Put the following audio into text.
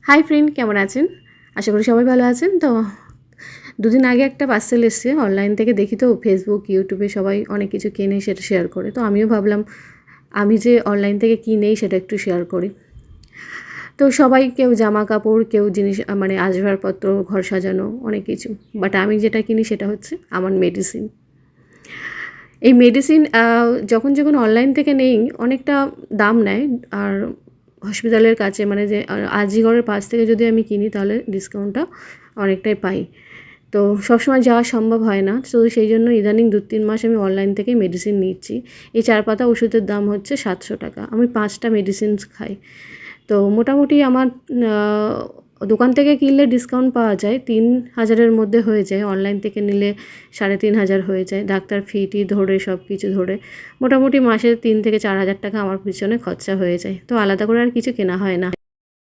Hi friend, কেমন আছেন? আশা করি সবাই ভালো আছেন। তো দুদিন আগে একটা পার্সেল এসছে অনলাইন থেকে, দেখি তো ফেসবুক ইউটিউবে সবাই অনেক কিছু কেনে, সেটা শেয়ার করে। তো আমিও ভাবলাম আমি যে অনলাইন থেকে কী নেই সেটা একটু শেয়ার করি। তো সবাই কেউ জামা কাপড়, কেউ জিনিস মানে আসবাবপত্র, ঘর সাজানো অনেক কিছু। বাট আমি যেটা কিনি সেটা হচ্ছে আমার মেডিসিন। এই মেডিসিন যখন যখন অনলাইন থেকে নেই অনেকটা দাম নেয়। আর হসপিটালের কাছে মানে যে আজিগরের পাশ থেকে যদি আমি কিনি তাহলে ডিসকাউন্টটা অনেকটাই পাই। তো সবসময় যাওয়া সম্ভব হয় না, তো সেই জন্য ইদানিং 2-3 মাস আমি অনলাইন থেকেই মেডিসিন নিচ্ছি। এই 4 পাতা ওষুধের দাম হচ্ছে 700 টাকা। আমি 5টা মেডিসিনস খাই। তো মোটামুটি আমার দোকান থেকে কিনলে ডিসকাউন্ট পাওয়া যায়, 3000-এর মধ্যে হয়ে যায়। অনলাইন থেকে নিলে 3500 হয়ে যায়। ডাক্তার ফি ধরে সব কিছু ধরে মোটামুটি মাসে 3 থেকে 4000 টাকা আমার পিছনে খরচা হয়ে যায়। তো আলাদা করে আর কিছু কেনা হয় না।